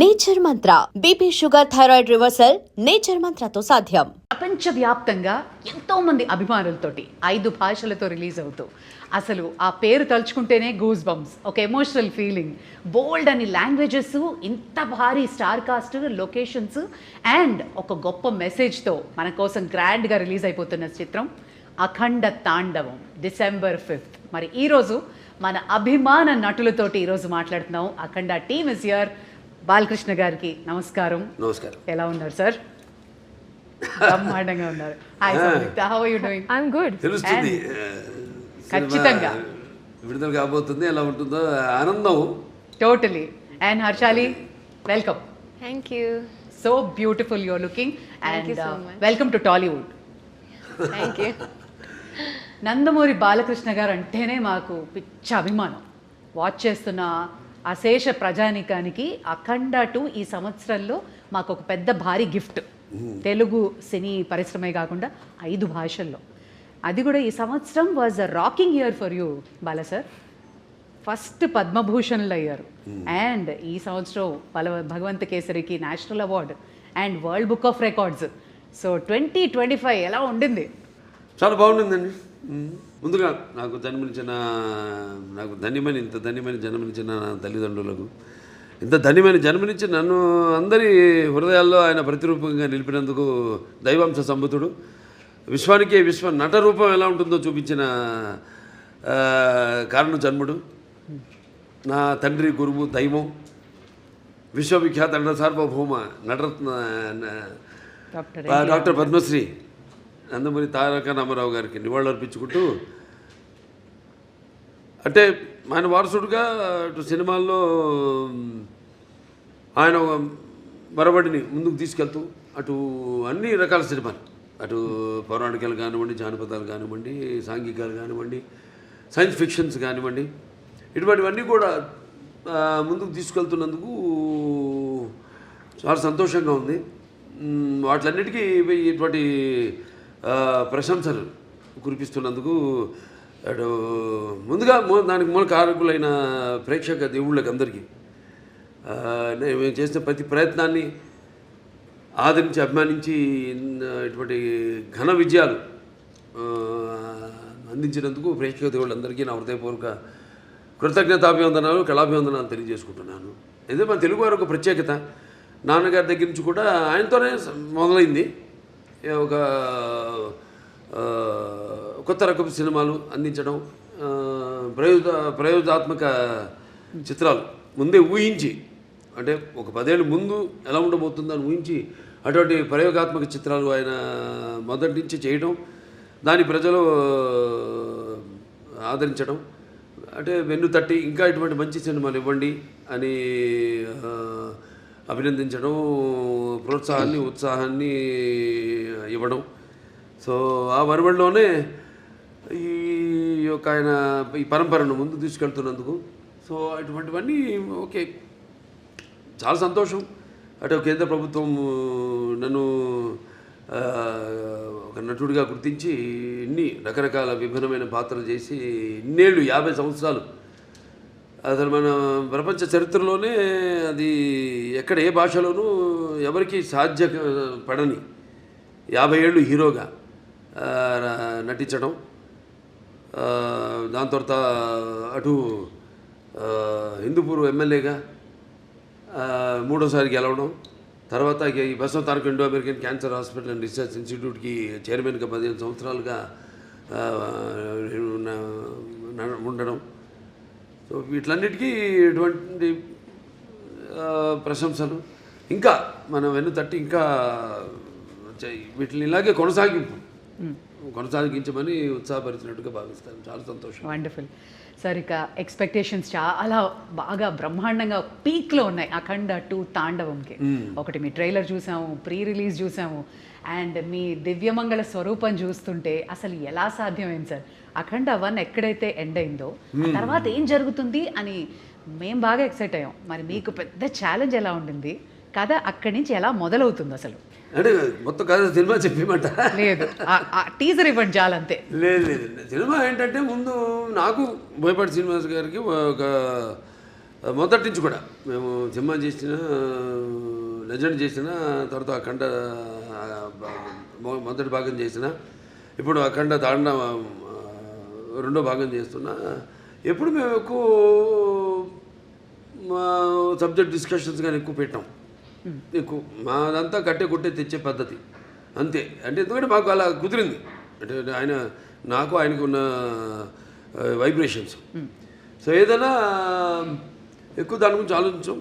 Nature Mantra BP sugar thyroid reversal Nature మంత్రతో సాధ్యం. ప్రపంచవ్యాప్తంగా ఎంతో మంది అభిమానులతోటి 5 భాషలతో రిలీజ్ అవుతూ అసలు ఆ పేరు తలుచుకుంటేనే గూస్ బంప్స్, ఒక ఎమోషనల్ ఫీలింగ్, బోల్డ్ అని లాంగ్వేజెస్, ఇంత భారీ స్టార్ కాస్ట్, లొకేషన్స్ అండ్ ఒక గొప్ప మెసేజ్తో మన కోసం గ్రాండ్గా రిలీజ్ అయిపోతున్న చిత్రం అఖండ తాండవం December 5th. మరి ఈరోజు మన అభిమాన నటులతోటి ఈరోజు మాట్లాడుతున్నాం. Akhanda team is here. Balakrishna గారికి నమస్కారం. నమస్కారం. ఎలా ఉన్నారు సార్? బ్రహ్మాండంగా ఉన్నారు. Hi Samyuktha, how are you doing? I am good. తెలుస్తుంది ఖచ్చితంగా విడుదల కాబోతుంది, ఎలా ఉంటుందో ఆనందం. Totally. And Harshaali, welcome. Thank you. So beautiful your looking Thank you and so much. Welcome to Tollywood. Thank you. Nandamuri Balakrishna garu అంటేనే మాకు పిచ్చ అభిమానం. వాచ్ చేస్తున్న అశేష ప్రజానికానికి అఖండ 2 ఈ సంవత్సరంలో మాకు ఒక పెద్ద భారీ గిఫ్ట్. తెలుగు సినీ పరిశ్రమే కాకుండా 5 భాషల్లో, అది కూడా ఈ సంవత్సరం was a rocking year for you Bala sir. First పద్మభూషణ్లు అయ్యారు అండ్ ఈ సంవత్సరం భగవంత కేసరికి national award and world book of records. So 2025 ఎలా ఉండింది? చాలా బాగుంటుందండి. ముందుగా నాకు ఇంత ధన్యమైన జన్మనిచ్చిన నా తల్లిదండ్రులకు, ఇంత ధన్యమైన జన్మనిచ్చి నన్ను అందరి హృదయాల్లో ఆయన ప్రతిరూపంగా నిలిపినందుకు దైవాంశ సంభూతుడు, విశ్వానికే విశ్వ నట రూపం ఎలా ఉంటుందో చూపించిన కారణ జన్ముడు, నా తండ్రి గురువు దైవం, విశ్వవిఖ్యాత నట సార్వభౌమ నటరత్న డాక్టర్ పద్మశ్రీ నందమూరి తారక రామారావు గారికి నివాళులర్పించుకుంటూ, అంటే ఆయన వారసుడుగా అటు సినిమాల్లో ఆయన మరబడిని ముందుకు తీసుకెళ్తూ, అటు అన్ని రకాల సినిమాలు, అటు పౌరాణికాలు కానివ్వండి, జానపదాలు కానివ్వండి, సాంఘికాలు కానివ్వండి, సైన్స్ ఫిక్షన్స్ కానివ్వండి, ఇటువంటివన్నీ కూడా ముందుకు తీసుకెళ్తున్నందుకు చాలా సంతోషంగా ఉంది. వాటిలన్నిటికీ ఇటువంటి ప్రశంసలు కురిపిస్తున్నందుకు అటు ముందుగా దానికి మూల కారకులైన ప్రేక్షక దేవుళ్ళకి అందరికీ మేము చేసిన ప్రతి ప్రయత్నాన్ని ఆదరించి అభిమానించి ఇటువంటి ఘన విజయాలు అందించినందుకు ప్రేక్షక దేవుళ్ళందరికీ నా హృదయపూర్వక కృతజ్ఞతాభివందనాలు, కళాభివందనాలు తెలియజేసుకుంటున్నాను. ఎందుకంటే మన తెలుగు వారు ఒక ప్రత్యేకత. నాన్నగారి దగ్గర నుంచి కూడా ఆయనతోనే మొదలైంది. ఒక కొత్త రకపు సినిమాలు అందించడం, ప్రయోగాత్మక చిత్రాలు ముందే ఊహించి, అంటే ఒక 10 ఏళ్ళ ముందు ఎలా ఉండబోతుందని ఊహించి అటువంటి ప్రయోగాత్మక చిత్రాలు ఆయన మొదటి నుంచి చేయడం, దాని ప్రజలు ఆదరించడం, అంటే వెన్ను తట్టి ఇంకా ఇటువంటి మంచి సినిమాలు ఇవ్వండి అని అభినందించడం, ప్రోత్సాహాన్ని ఉత్సాహాన్ని ఇవ్వడం. సో ఆ వరవడిలోనే ఈ యొక్క ఆయన ఈ పరంపరను ముందు తీసుకెళ్తున్నందుకు, సో అటువంటివన్నీ ఓకే, చాలా సంతోషం. అటు కేంద్ర ప్రభుత్వం నన్ను ఒక నటుడిగా గుర్తించి ఇన్ని రకరకాల విభిన్నమైన పాత్రలు చేసి ఇన్నేళ్ళు 50 సంవత్సరాలు, అసలు మన ప్రపంచ చరిత్రలోనే అది ఎక్కడ ఏ భాషలోనూ ఎవరికి సాధ్యపడని 50 ఏళ్ళు హీరోగా నటించడం, దాని తర్వాత అటు హిందూపూర్ ఎమ్మెల్యేగా 3వసారి గెలవడం, తర్వాత ఈ Basava Taraka Indo American cancer hospital and research ఇన్స్టిట్యూట్కి చైర్మన్గా 15 సంవత్సరాలుగా ఉండడం. సో వీటిలన్నిటికీ ఇటువంటి ప్రశంసలు ఇంకా మనం వెన్ను తట్టి ఇంకా వీటిని ఇలాగే కొనసాగించమని ఉత్సాహపరిచినట్టుగా భావిస్తాను. చాలా సంతోషం. Wonderful sir. ఇక ఎక్స్పెక్టేషన్స్ చాలా బాగా బ్రహ్మాండంగా పీక్లో ఉన్నాయి అఖండ 2 తాండవంకి. ఒకటి మీ ట్రైలర్ చూసాము, ప్రీ రిలీజ్ చూసాము, అండ్ మీ దివ్యమంగళ స్వరూపం చూస్తుంటే అసలు ఎలా సాధ్యమైంది సార్? అఖండ 1 ఎక్కడైతే ఎండ్ అయిందో తర్వాత ఏం జరుగుతుంది అని మేము బాగా ఎక్సైట్ అయ్యాం. మరి మీకు పెద్ద ఛాలెంజ్ ఎలా ఉండింది? కథ అక్కడి నుంచి ఎలా మొదలవుతుంది అసలు? అంటే మొత్తం కథ సినిమా చెప్పేమంట లేదు, టీజర్ ఇవ్వండి చాలంతే. లేదు, సినిమా ఏంటంటే ముందు నాకు బోయపాటి శ్రీనివాస్ గారికి ఒక మొదటి నుంచి కూడా మేము సినిమా చేసిన లెజెండ్ చేసిన తర్వాత అఖండ మొదటి భాగం చేసిన ఇప్పుడు అఖండ తాండ రెండో భాగం చేస్తున్నా. ఎప్పుడు మేము ఎక్కువ మా సబ్జెక్ట్ డిస్కషన్స్ కానీ ఎక్కువ పెట్టాం. ఎక్కువ మాదంతా కట్టే కొట్టే తెచ్చే పద్ధతి అంతే. అంటే ఎందుకంటే మాకు అలా కుదిరింది. అంటే నాకు ఆయనకు ఉన్న వైబ్రేషన్స్. సో ఏదైనా ఎక్కువ దాని గురించి ఆలోచించాం.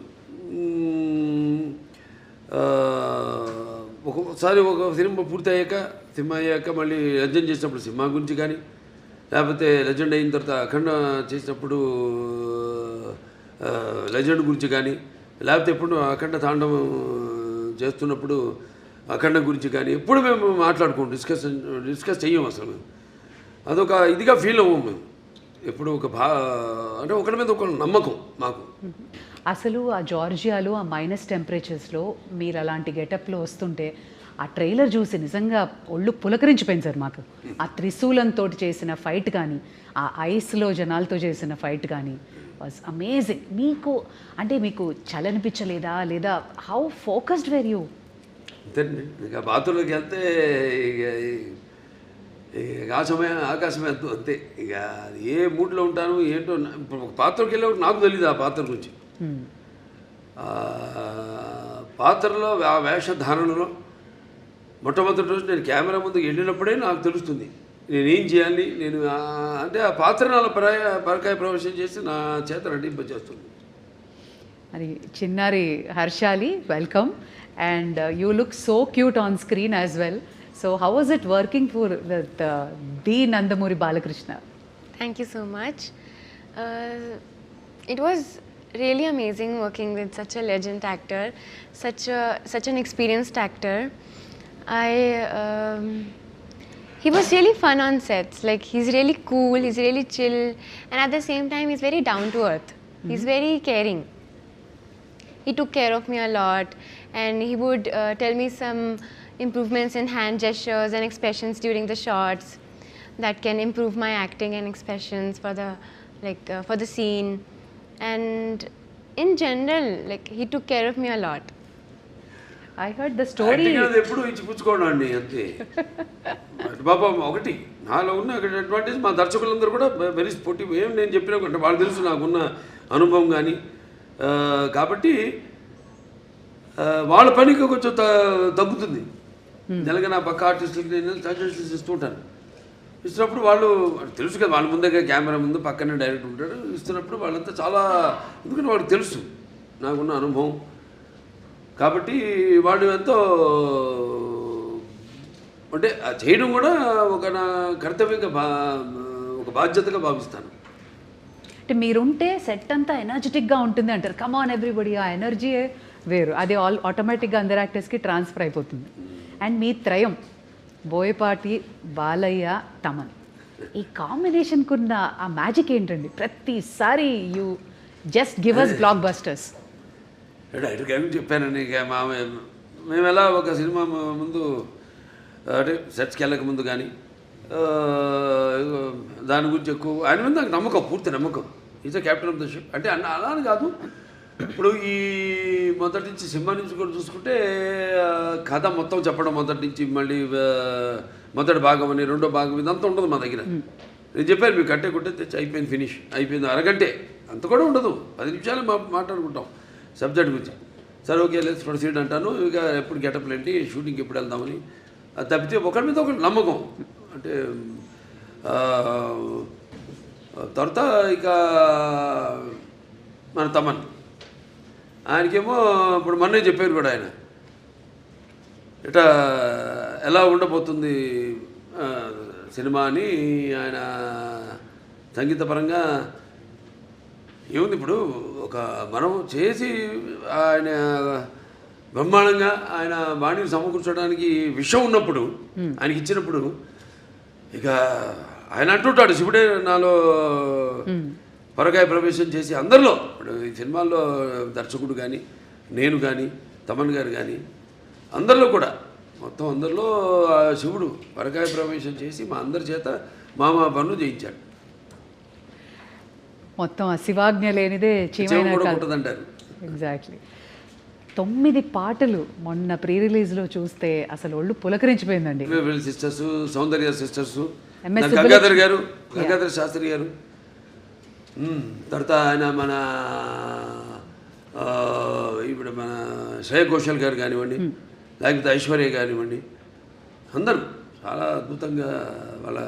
ఒక్కొక్కసారి ఒక సినిమా పూర్తి అయ్యాక మళ్ళీ లెజెండ్ చేసినప్పుడు సినిమా గురించి కానీ, లేకపోతే లెజెండ్ అయిన తర్వాత అఖండ చేసినప్పుడు లెజెండ్ గురించి కానీ, లేకపోతే ఎప్పుడు అఖండ తాండవం చేస్తున్నప్పుడు అఖండ గురించి కానీ ఎప్పుడు మేము మాట్లాడుకోండి, డిస్కస్ చెయ్యం అసలు. మేము అదొక ఇదిగా ఫీల్ అవ్వం మేము ఎప్పుడు. అంటే ఒకరి మీద ఒక నమ్మకం మాకు. అసలు ఆ జార్జియాలో ఆ మైనస్ టెంపరేచర్స్లో మీరు అలాంటి గెటప్లో వస్తుంటే ఆ ట్రైలర్ చూసి నిజంగా ఒళ్ళు పులకరించిపోయింది సార్ మాకు. ఆ త్రిశూలంతో చేసిన ఫైట్ కానీ, ఆ ఐస్లో జనాలతో చేసిన ఫైట్ కానీ వాజ్ అమేజింగ్. మీకు చలనిపించలేదా, లేదా హౌ ఫోకస్డ్ వేర్ యూ? అంతేనండి. ఇక బాత్రూంలోకి వెళ్తే ఇక ఆకాశమే అంతే. ఇక ఏ మూడ్లో ఉంటాను ఏంటో. ఇప్పుడు ఒక పాత్రకి వెళ్ళేప్పుడు నాకు తెలియదు ఆ పాత్ర గురించి. పాత్రలో ఆ వేషధారణలో మొట్టమొదటి రోజు నేను కెమెరా ముందుకు వెళ్ళినప్పుడే నాకు తెలుస్తుంది నేనేం చేయాలి. అంటే ఆ పాత్ర నాలో పరకాయ ప్రవేశం చేసి నా చేత నటింపజేస్తుంది. అది చిన్నారి Harshali, welcome. And you look so cute on screen as well. So how was it working for the Nandamuri Balakrishna? Thank you so much. It was really amazing working with such a legend actor, such an experienced actor. He was really fun on sets. Like, he's really cool, he's really chill, and at the same time he's very down to earth. He's very caring. He took care of me a lot, and he would tell me some improvements in hand gestures and expressions during the shots that can improve my acting and expressions for the scene. And in general, like, he took care of me a lot. I heard the story. ఎప్పుడు ఇచ్చి పుచ్చుకోవడం అండి అంతే. బాబా ఒకటి నాలో ఉన్న advantage, మా దర్శకులందరూ కూడా very sportive. ఏం నేను చెప్పినా అంటే వాళ్ళు తెలుసు నాకున్న అనుభవం కానీ. కాబట్టి వాళ్ళ పనికి కొంచెం తగ్గుతుంది. తెలంగాణ పక్క ఆర్టిస్టులకి నేను సజెషన్స్ ఇస్తూ ఉంటాను. ఇస్తున్నప్పుడు వాళ్ళు తెలుసు కదా, వాళ్ళ ముందే కెమెరా ముందు పక్కనే డైరెక్ట్ ఉంటాడు. ఇస్తున్నప్పుడు వాళ్ళంతా చాలా, ఎందుకంటే వాళ్ళకి తెలుసు నాకున్న అనుభవం. కాబట్టి వాళ్ళు ఎంతో అంటే చేయడం కూడా ఒక నా కర్తవ్యంగా ఒక బాధ్యతగా భావిస్తాను. అంటే మీరుంటే సెట్ అంతా ఎనర్జెటిక్గా ఉంటుంది అంటారు. కమ్ ఆన్ ఎవ్రీబడి, ఆ ఎనర్జీయే వేరు. అది ఆటోమేటిక్గా అందరు యాక్టర్స్కి ట్రాన్స్ఫర్ అయిపోతుంది. అండ్ మీ త్రయం బోయపాటి, బాలయ్య, తమన్, ఈ కాంబినేషన్కున్న ఆ మ్యాజిక్ ఏంటండి? ప్రతిసారి you just give us blockbusters. డైరెక్ట్గా ఏమి చెప్పానండి. ఇక మేము ఎలా ఒక సినిమా ముందు అంటే సెట్స్కి వెళ్ళక ముందు కానీ దాని గురించి ఎక్కువ ఆయన మీద నాకు నమ్మకం, పూర్తి నమ్మకం. Is a captain of the ship. అంటే అలా అని కాదు. ఇప్పుడు ఈ మొదటి నుంచి సినిమా నుంచి కూడా చూసుకుంటే కథ మొత్తం చెప్పడం మొదటి నుంచి, మళ్ళీ మొదటి భాగం అని రెండో భాగం ఇదంతా ఉండదు మా దగ్గర. నేను చెప్పాను మీకు కట్టే కొట్టే తెచ్చి అయిపోయింది, ఫినిష్ అయిపోయింది, అరగంటే అంత కూడా ఉండదు. 10 నిమిషాలు మాట్లాడుకుంటాం సబ్జెక్ట్ గురించి. సరే ఓకే లెట్స్ ప్రొసీడ్ అంటాను. ఇక ఎప్పుడు గెటప్లు ఏంటి, షూటింగ్కి ఎప్పుడు వెళ్దామని. అది తప్పితే ఒకరి మీద ఒకటి నమ్మకం. అంటే తర్వాత ఇక మన తమన్, ఆయనకేమో ఇప్పుడు మొన్నే చెప్పారు కూడా ఆయన ఇట్లా ఎలా ఉండబోతుంది సినిమా అని. ఆయన సంగీతపరంగా ఏముంది, ఇప్పుడు ఒక మనం చేసి ఆయన బ్రహ్మాండంగా ఆయన బాణీని సమకూర్చడానికి విషయం ఉన్నప్పుడు, ఆయనకి ఇచ్చినప్పుడు, ఇక ఆయన అంటుంటాడు శివుడే నాలో పరకాయ ప్రవేశం చేసి అందరిలో. ఇప్పుడు ఈ సినిమాల్లో దర్శకుడు కానీ, నేను కానీ, తమన్ గారు కానీ, అందరిలో కూడా మొత్తం అందరిలో శివుడు పరకాయ ప్రవేశం చేసి మా అందరి చేత మా పనులు చేయించాడు. మొత్తం ఆ శివాజ్ఞ లేనిదే చెవు చీమైనా కూడా కాదు. ఉంటుందంటారు. ఎగ్జాక్ట్లీ. 9 పాటలు మొన్న ప్రీ రిలీజ్లో చూస్తే అసలు ఒళ్ళు పులకరించిపోయిందండి. వీళ్ళ సిస్టర్స్, సౌందర్య సిస్టర్స్, MS గంగాధర్ గారు, గంగాధర్ శాస్త్రి గారు, తర్వాత ఆయన మన ఇప్పుడు మన శ్రేయ ఘోషల్ గారు కానివ్వండి, లేకపోతే ఐశ్వర్య కానివ్వండి, అందరూ చాలా అద్భుతంగా వాళ్ళ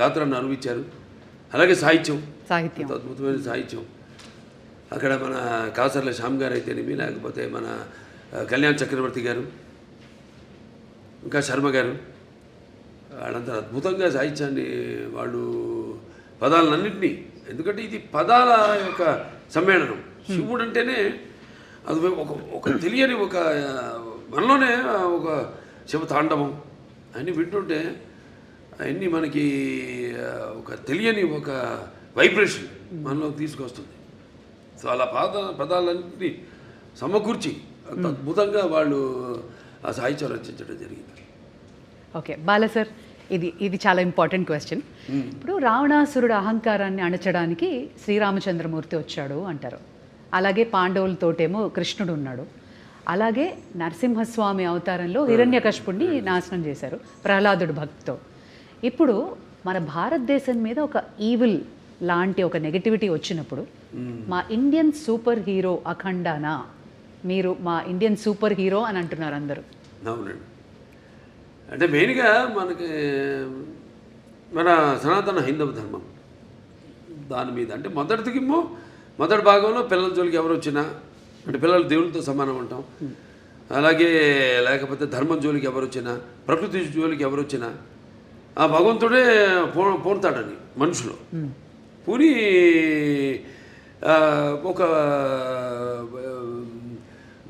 గాత్రాన్ని అనుభవించారు. అలాగే సాహిత్యం, సాహిత్యం అద్భుతమైన సాహిత్యం. అక్కడ మన కాసర్ల శ్యామ్ గారు అయితేనేమి, లేకపోతే మన కళ్యాణ్ చక్రవర్తి గారు, ఇంకా శర్మ గారు, వాళ్ళంతా అద్భుతంగా సాహిత్యాన్ని వాళ్ళు పదాలన్నింటినీ, ఎందుకంటే ఇది పదాల యొక్క సమ్మేళనం. శివుడు అంటేనే అది ఒక తెలియని ఒక మనలోనే ఒక శివ తాండవం అన్నీ వింటుంటే అవన్నీ మనకి ఒక తెలియని ఒక వైబ్రేషన్ మనలో తీసుకొస్తుంది. సో అలా పదాలన్నింటినీ సమకూర్చి అంత అద్భుతంగా వాళ్ళు ఆ సాహిత్యం రచించడం జరిగింది. ఓకే బాల సార్, ఇది చాలా ఇంపార్టెంట్ క్వశ్చన్. ఇప్పుడు రావణాసురుడు అహంకారాన్ని అణచడానికి శ్రీరామచంద్రమూర్తి వచ్చాడు అంటారు. అలాగే పాండవులతోటేమో కృష్ణుడు ఉన్నాడు. అలాగే నరసింహస్వామి అవతారంలో హిరణ్యకశిపుణ్ణి నాశనం చేశారు ప్రహ్లాదుడు భక్తితో. ఇప్పుడు మన భారతదేశం మీద ఒక ఈవిల్ లాంటి ఒక నెగటివిటీ వచ్చినప్పుడు మా ఇండియన్ సూపర్ హీరో అఖండానా, మీరు మా ఇండియన్ సూపర్ హీరో అని అంటున్నారు అందరూ. అవునండి. అంటే మెయిన్గా మనకి మన సనాతన హైందవ ధర్మం దాని మీద, అంటే మొదటి భాగంలో పిల్లల జోలికి ఎవరు వచ్చినా, అంటే పిల్లలు దేవుళ్ళతో సమానం అంటాం. అలాగే లేకపోతే ధర్మం జోలికి ఎవరు వచ్చినా, ప్రకృతి జోలికి ఎవరు వచ్చినా ఆ భగవంతుడే పోతాడని మనుషులు పూని ఒక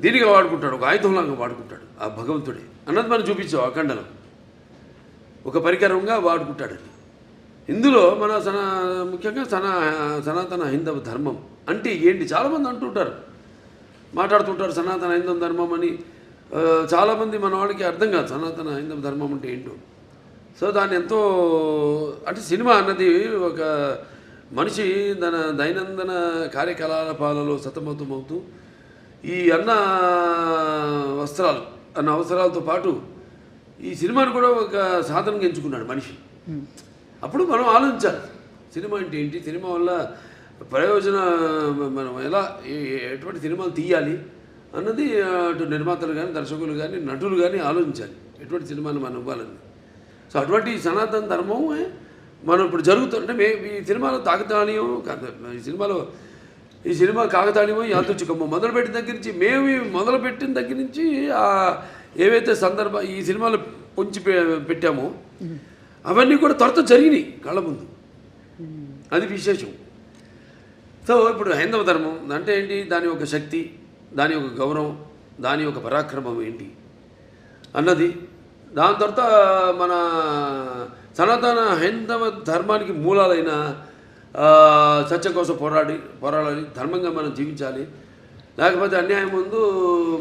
దీనిగా వాడుకుంటాడు, ఒక ఆయుధంలాగా వాడుకుంటాడు ఆ భగవంతుడే అన్నది మనం చూపించాం అఖండలో. ఒక పరికరంగా వాడుకుంటాడని. ఇందులో మన ముఖ్యంగా సనాతన హైందవ ధర్మం అంటే ఏంటి చాలామంది అంటుంటారు, మాట్లాడుతుంటారు సనాతన హైందవ ధర్మం అని. చాలామంది మన వాళ్ళకి అర్థం కాదు సనాతన హైందవ ధర్మం అంటే ఏంటో. సో దాన్ని ఎంతో, అంటే సినిమా అన్నది ఒక మనిషి తన దైనందిన కార్యకలాపాలలో సతమతమవుతూ ఈ అన్న అవసరాలతో పాటు ఈ సినిమాను కూడా ఒక సాధనంగా ఎంచుకున్నాడు మనిషి. అప్పుడు మనం ఆలోచించాలి సినిమా అంటే ఏంటి, సినిమా వల్ల మనం ఎలా ఎటువంటి సినిమాలు తీయాలి అన్నది అటు నిర్మాతలు కానీ, దర్శకులు కానీ, నటులు కానీ ఆలోచించాలి ఎటువంటి సినిమాలు మనం ఇవ్వాలని. సో అటువంటి సనాతన ధర్మం మనం ఇప్పుడు జరుగుతుంటే ఈ సినిమాలో కాకతాళీయం ఈ సినిమా కాకతాళీయమో యాదృచ్ఛికమో మొదలుపెట్టిన దగ్గర నుంచి, మొదలుపెట్టిన దగ్గర నుంచి ఏవైతే ఈ సినిమాలు పొంచి పెట్టామో అవన్నీ కూడా త్వరతో జరిగినాయి కళ్ళ ముందు. అది విశేషం. సో ఇప్పుడు హైందవ ధర్మం అంటే ఏంటి, దాని యొక్క శక్తి, దాని యొక్క గౌరవం, దాని యొక్క పరాక్రమం ఏంటి అన్నది. దాని తర్వాత మన సనాతన హైందవ ధర్మానికి మూలాలైన సత్యం కోసం పోరాడాలి, ధర్మంగా మనం జీవించాలి, లేకపోతే అన్యాయం ముందు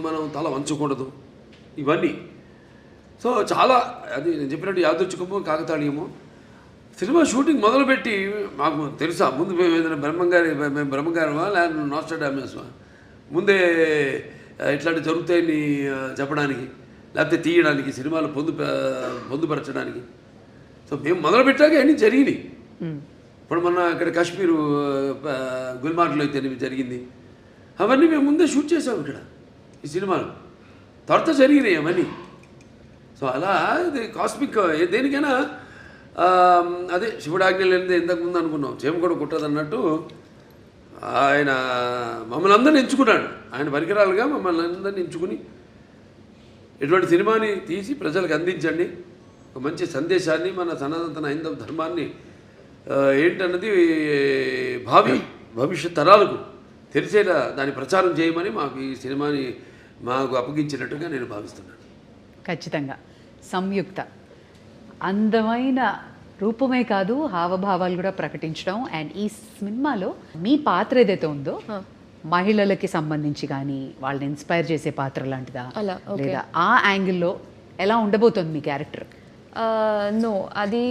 మనం తల వంచకూడదు, ఇవన్నీ. సో చాలా అది నేను చెప్పినట్టు యాదృచ్ఛికమో కాకతాళీయమో. సినిమా షూటింగ్ మొదలుపెట్టి మాకు తెలుసా ముందు మేము ఏదైనా బ్రహ్మంగారమా లేదా నాస్ట్రాడామస్వా ముందే ఇట్లాంటి జరుగుతాయని చెప్పడానికి, లేకపోతే తీయడానికి, సినిమాలు పొందుపరచడానికి. సో మేము మొదలుపెట్టాక అన్నీ జరిగినాయి. ఇప్పుడు మొన్న ఇక్కడ కాశ్మీరు గుల్మార్గ్లో అయితే జరిగింది, అవన్నీ మేము ముందే షూట్ చేసాము ఇక్కడ ఈ సినిమాలు, త్వరతో జరిగినాయి అవన్నీ. సో అలా ఇది కాస్మిక్ దేనికైనా అదే శివుడు ఆజ్ఞ లేనిదే ఇంతకుముందు అనుకున్నాం చేమ కూడా కుట్టదు అన్నట్టు ఆయన మమ్మల్ని అందరినీ ఎంచుకున్నాడు. ఆయన పరికరాలుగా మమ్మల్ని అందరినీ ఎంచుకుని ఇటువంటి సినిమాని తీసి ప్రజలకు అందించండి, ఒక మంచి సందేశాన్ని, మన సనాతన హైందవ ధర్మాన్ని ఏంటన్నది భవిష్యత్ తరాలకు తెలిసేలా దాని ప్రచారం చేయమని మాకు ఈ సినిమాని అప్పగించినట్టుగా నేను భావిస్తున్నాను. ఖచ్చితంగా సంయుక్త అందమైన రూపమే కాదు హావభావాలు కూడా ప్రకటించడం. అండ్ ఈ సినిమాలో మీ పాత్ర ఏదైతే ఉందో మహిళలకి సంబంధించి కానీ వాళ్ళని ఇన్స్పైర్ చేసే పాత్ర లాంటిదా, లేదా ఆ యాంగిల్లో ఎలా ఉండబోతుంది మీ క్యారెక్టర్? నో, అది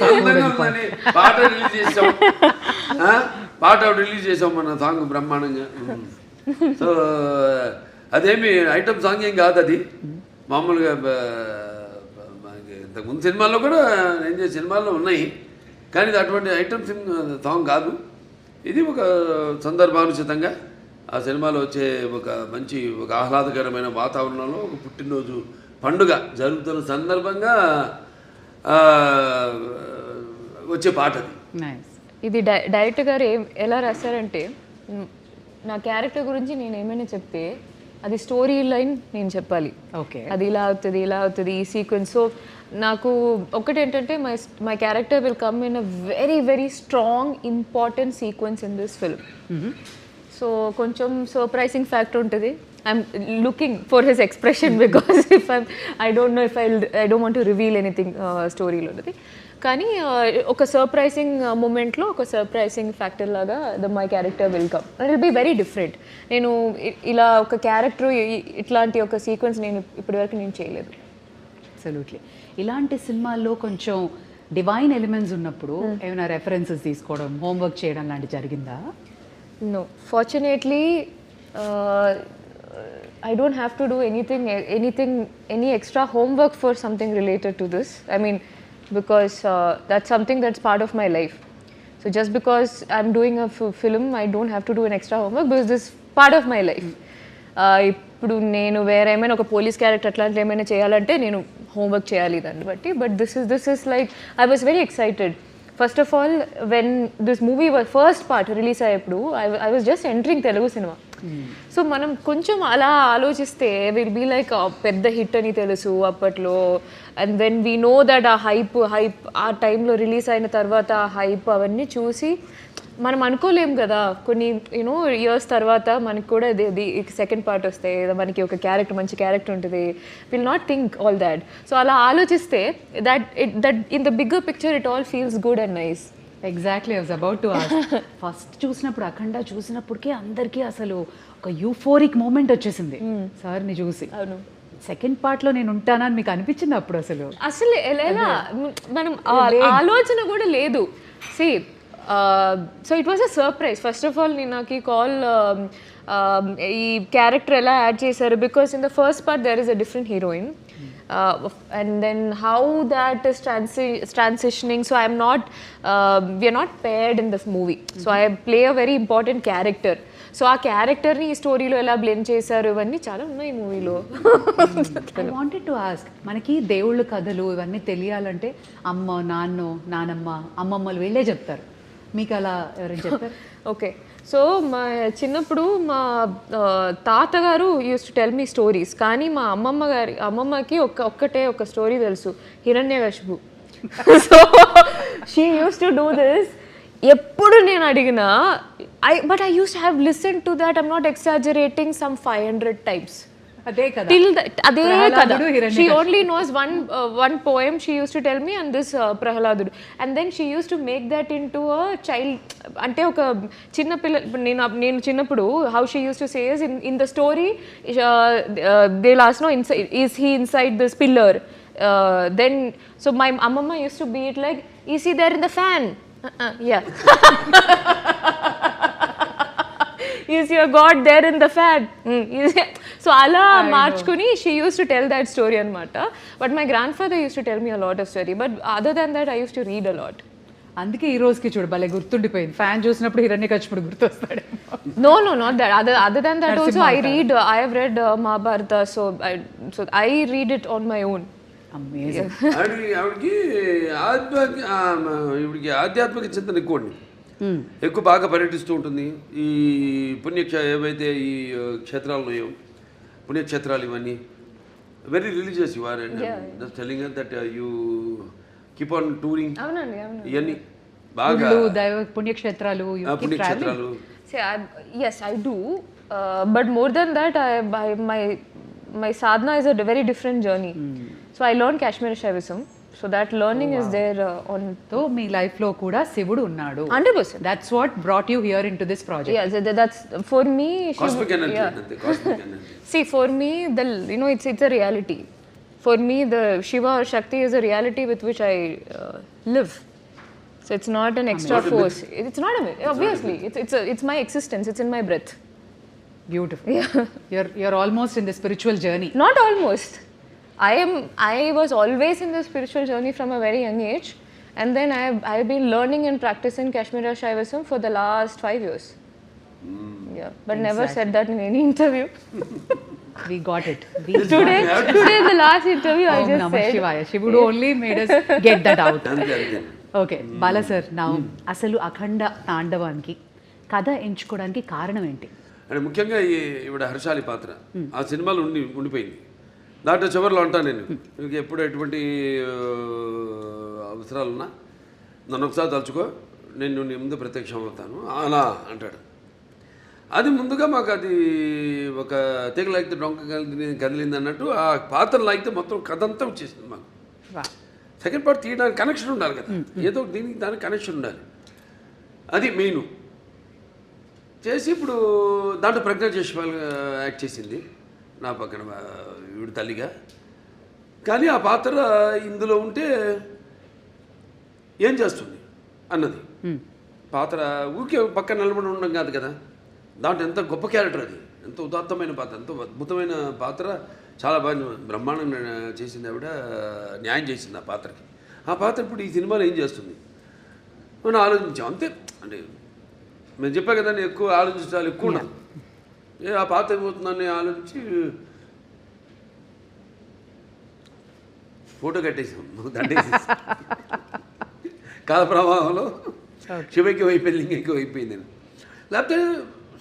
అందంగా ఉందని పాట రిలీజ్ చేసాం, పాట రిలీజ్ చేసాం మన సాంగ్ బ్రహ్మాండంగా. సో అదేమి ఐటమ్ సాంగ్ ఏం కాదు, అది మామూలుగా ఇంతకుముందు సినిమాల్లో కూడా నేను చేసే సినిమాల్లో ఉన్నాయి, కానీ ఇది అటువంటి ఐటమ్ సాంగ్ కాదు. ఇది ఒక సందర్భానుచితంగా ఆ సినిమాలో వచ్చే ఒక ఆహ్లాదకరమైన వాతావరణంలో ఒక పుట్టినరోజు పండుగ జరుగుతున్న సందర్భంగా వచ్చే పాట అది. నైస్. ఇది డైరెక్టర్ గారు ఎలా రాశారంటే, నా క్యారెక్టర్ గురించి నేను ఏమైనా చెప్తే అది స్టోరీ లైన్ నేను చెప్పాలి. ఓకే. అది ఇలా అవుతుంది ఈ సీక్వెన్స్. సో నాకు ఒకటేంటంటే my character will come in a very very strong important sequence in this film. So కొంచెం సర్ప్రైజింగ్ ఫ్యాక్టర్ ఉంటుంది. I'm looking for his expression because I don't want to reveal anything స్టోరీలో ఉన్నది. కానీ ఒక surprising మూమెంట్లో ఒక సర్ప్రైజింగ్ ఫ్యాక్టర్ లాగా my character will come. It will be very different. నేను ఇలా ఒక క్యారెక్టర్ ఇట్లాంటి ఒక సీక్వెన్స్ నేను ఇప్పటివరకు నేను చేయలేదు. అబ్సల్యూట్లీ. ఇలాంటి సినిమాల్లో కొంచెం డివైన్ ఎలిమెంట్స్ ఉన్నప్పుడు ఏమైనా రెఫరెన్సెస్ తీసుకోవడం, హోంవర్క్ చేయడం లాంటి జరిగిందా? No, fortunately, I don't have to do any extra homework for something related to this. I mean, because that's something that's part of my life. So just because I'm doing a film, I don't have to do an extra homework because this is part of my life. ఇప్పుడు నేను వేరే ఏమైనా ఒక police character అట్లాంటి ఏమైనా చేయాలంటే నేను homework చేయాలి దాన్ని బట్టి. But this is like I was very excited. First of all when this movie first part release అయ్యేప్పుడు I was just entering Telugu cinema. So మనం కొంచెం అలా ఆలోచిస్తే విల్ బీ లైక్ పెద్ద హిట్ అని తెలుసు అప్పట్లో. And when we know that ఆ హైప్ ఆ టైంలో రిలీజ్ అయిన తర్వాత ఆ హైప్ అవన్నీ చూసి మనం అనుకోలేం కదా, కొన్ని యూనో ఇయర్స్ తర్వాత మనకి కూడా సెకండ్ పార్ట్ వస్తే మనకి ఒక క్యారెక్టర్ మంచి క్యారెక్టర్ ఉంటుంది. Will not think all that. So అలా ఆలోచిస్తే that in the bigger picture it all feels good and nice. Exactly. I was about to ask. First చూసినప్పుడు అఖండ చూసినప్పటికే అందరికీ అసలు ఒక యూఫోరిక్ మూమెంట్ వచ్చేసింది సార్ని చూసి. అవును. సెకండ్ పార్ట్లో నేను ఉంటానని మీకు అనిపించింది అప్పుడు? అసలు ఎలా మనం ఆలోచన కూడా లేదు. See so it was a surprise. First of all నేను నాకు ఈ కాల్ ఈ క్యారెక్టర్ ఎలా యాడ్ చేశారు, because in the first part there is a different heroine. And then how that is transitioning. So we are not paired in this movie. So I play a very important character. So ఆ క్యారెక్టర్ని ఈ స్టోరీలో ఎలా blend చేశారు ఇవన్నీ చాలా ఉన్నాయి మూవీలో. ఐ వాంటెడ్ టు ఆస్క్, మనకి దేవుళ్ళ కథలు ఇవన్నీ తెలియాలంటే అమ్మ, నానమ్మ, అమ్మమ్మలు వీళ్ళే చెప్తారు. మీకు అలా ఎవరైనా చెప్పారు? ఓకే. సో మా చిన్నప్పుడు మా తాతగారు used to tell me stories. కానీ మా అమ్మమ్మకి ఒక్కటే ఒక స్టోరీ తెలుసు, Hiranyakashipu. So she used to do this. ఎప్పుడు నేను అడిగినా but I used to have listen to that, I'm not exaggerating, some 500 times. అదే కదా. అదే కదా. She only knows one poem she used to tell me, and this ప్రహ్లాదుడు. And then she used to make that into a child, అంటే ఒక చిన్న పిల్ల. నేను చిన్నప్పుడు how she used to say is in the story they'll ask, no, is he inside this pillar? Then so my amma used to be it like, is he there in the fan? Yeah. Is your God there in the fan? So ala marchkuni she used to tell that story anamata. But my grandfather used to tell me a lot of story. But other than that I used to read a lot. అందుకే ఈ రోజుకి చూడు భలే గుర్తుండిపోయింది. Fan చూసినప్పుడు హిరణ్యకశిపుడు గుర్తొస్తాడు. No, not that. Other than that also I have read Mahabharata. So I read it on my own. Amazing. ఆవిడకి ఆధ్యాత్మిక చింతన ఎక్కువండి. ఎక్కువ బాగా పర్యటిస్తూ ఉంటుంది. ఈ ఏవైతే ఈ క్షేత్రాలు ఉన్నాయో, పుణ్యక్షేత్రాలు ఇవన్నీ very religious you are. And just telling that you keep on touring. ఇవన్నీ బాగా పుణ్యక్షేత్రాలు. Yes, I do. But more than that, my sadhana is a very different journey. So I learned Kashmir Shaivism. So that learning is there on. So me life లో కూడా శివుడు ఉన్నాడు. 100%. That's what brought you here into this project. Yes, that's for me. Cosmic energy. Cosmic energy. See, for me, it's a reality. for me, the Shiva or Shakti is a reality with which I live. So it's not an extra force. It's not a myth. Obviously, it's my existence. It's in my breath. Beautiful. You're almost in the spiritual journey. Not almost. I was always in the spiritual journey from a very young age, and then I've been learning and practicing Kashmiri Shaivism for the last 5 years. Yeah, but never said that in any interview. We got it. Today in the last interview, I Om just Namah said. Shivaya. She would only made us get that out. అంతే అంతే. Okay Bala sir, నా అసలు అఖండ తాండవానికి కథ ఎంచుకోవడానికి కారణం ఏంటి? అంటే ముఖ్యంగా ఈవిడ హర్షాలి పాత్ర ఆ సినిమాలో ఉండిపోయింది. దాంట్లో చివరిలో అంటాను నేను, మీకు ఎప్పుడు ఎటువంటి అవసరాలున్నా నన్ను ఒకసారి తలుచుకో, నేను నీ ముందు ప్రత్యక్షం అవుతాను అలా అంటాడు. అది ముందుగా మాకు అది ఒక తీగ లాగితే డొంక కదిలింది అన్నట్టు ఆ పాత్ర లాగితే మొత్తం కథ అంతా వచ్చేసింది మాకు. సెకండ్ పార్ట్ తీయడానికి కనెక్షన్ ఉండాలి కదా, ఏదో దీనికి దానికి కనెక్షన్ ఉండాలి, అది మెయిన్ చేసి ఇప్పుడు దాంట్లో ప్రజ్ఞా జైస్వాల్ యాక్ట్ చేసింది నా పక్కన ఈవిడ తల్లిగా. కానీ ఆ పాత్ర ఇందులో ఉంటే ఏం చేస్తుంది అన్నది పాత్ర ఊరికే పక్కన నిలబడి ఉండడం కాదు కదా, దాంట్లో ఎంత గొప్ప క్యారెక్టర్, అది ఎంత ఉదాత్తమైన పాత్ర, ఎంతో అద్భుతమైన పాత్ర, చాలా బాగా బ్రహ్మాండంగా చేసింది ఆవిడ, న్యాయం చేసింది ఆ పాత్రకి. ఆ పాత్ర ఇప్పుడు ఈ సినిమాలో ఏం చేస్తుంది మనం ఆలోచించాం అంతే. అంటే మేము చెప్పా కదా, నేను ఎక్కువ ఆలోచించాలి, ఎక్కువ ఉన్నాను, ఆ పాత్ర ఏమవుతుందని ఆలోచించి ఫోటో కట్టేసాం, దండేసేసి కాల ప్రవాహంలో శివకి అయిపోయింది, లింగ ఎక్కువ అయిపోయింది. లేకపోతే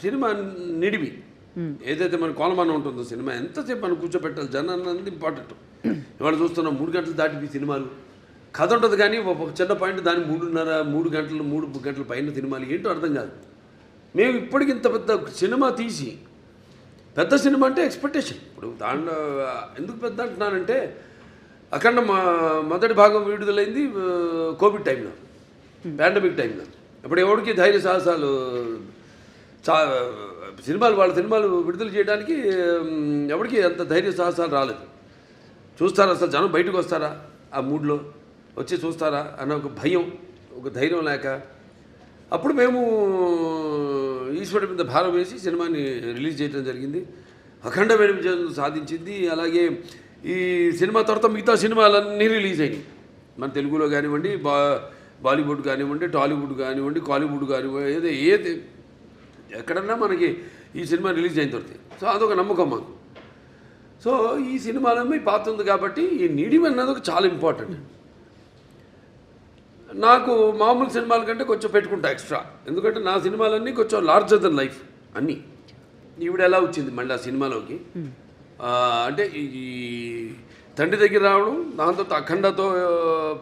సినిమా నిడివి ఏదైతే మన కోలమానం ఉంటుందో సినిమా ఎంతసేపు మనం కూర్చోబెట్టాలి, జనం అన్నది ఇంపార్టెంట్. ఇవాళ చూస్తున్నాం 3 గంటలు దాటి సినిమాలు, కథ ఉంటుంది కానీ ఒక చిన్న పాయింట్ దాన్ని 3 గంటల పైన సినిమాలు ఏంటో అర్థం కాదు. మేము ఇప్పటికి ఇంత పెద్ద సినిమా తీసి, పెద్ద సినిమా అంటే ఎక్స్పెక్టేషన్. ఇప్పుడు దాంట్లో ఎందుకు పెద్ద అంటున్నానంటే, అఖండ మొదటి భాగం విడుదలైంది కోవిడ్ టైంలో, పాండమిక్ టైంలో. ఇప్పుడు ఎవరికి ధైర్య సాహసాలు, వాళ్ళ సినిమాలు విడుదల చేయడానికి ఎవరికి అంత ధైర్య సాహసాలు రాలేదు. చూస్తారా అసలు జనం బయటకు వస్తారా, ఆ మూడ్లో వచ్చి చూస్తారా అన్న ఒక భయం, ఒక ధైర్యం లేక, అప్పుడు మేము ఈశ్వరుడి మీద భారం వేసి సినిమాని రిలీజ్ చేయడం జరిగింది. అఖండమైన విజయం సాధించింది. అలాగే ఈ సినిమా తర్వాత మిగతా సినిమాలన్నీ రిలీజ్ అయినాయి, మన తెలుగులో కానివ్వండి, బాలీవుడ్ కానివ్వండి, టాలీవుడ్ కానివ్వండి, కాలీవుడ్ కానివ్వండి, ఏది ఎక్కడన్నా మనకి ఈ సినిమా రిలీజ్ అయిన తర్వాత. సో అదొక నమ్మకం మాకు. సో ఈ సినిమాలో మీ పాత్ర ఉంది కాబట్టి ఈ నీడిమ్ అన్నది ఒక చాలా ఇంపార్టెంట్. నాకు మామూలు సినిమాల కంటే కొంచెం పెట్టుకుంటా ఎక్స్ట్రా, ఎందుకంటే నా సినిమాలన్నీ కొంచెం లార్జర్ దెన్ లైఫ్ అన్నీ. ఈవిడ ఎలా వచ్చింది మళ్ళీ ఆ సినిమాలోకి అంటే ఈ తండ్రి దగ్గర రావడం, దాంతో అఖండతో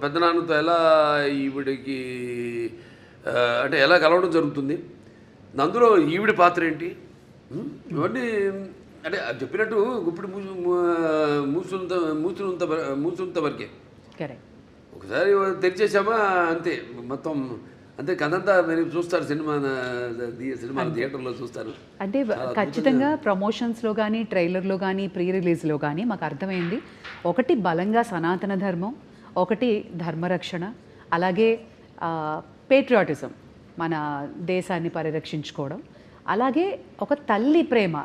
పెద్దనాన్నతో ఎలా ఈవిడికి అంటే ఎలా కలవడం జరుగుతుంది, అందులో ఈవిడి పాత్ర ఏంటి, ఇవన్నీ అంటే చెప్పినట్టు ఇప్పుడు మూసునంత వరకే. ఒకసారి తెరిచేసామా అంతే, మొత్తం అంతే కథంతా మీరు చూస్తారు, సినిమా థియేటర్లో చూస్తారు. అంటే ఖచ్చితంగా ప్రమోషన్స్లో కానీ, ట్రైలర్లో కానీ, ప్రీ రిలీజ్లో కానీ మాకు అర్థమైంది, ఒకటి బలంగా సనాతన ధర్మం, ఒకటి ధర్మరక్షణ, అలాగే పేట్రియాటిజం, మన దేశాన్ని పరిరక్షించుకోవడం, అలాగే ఒక తల్లి ప్రేమ,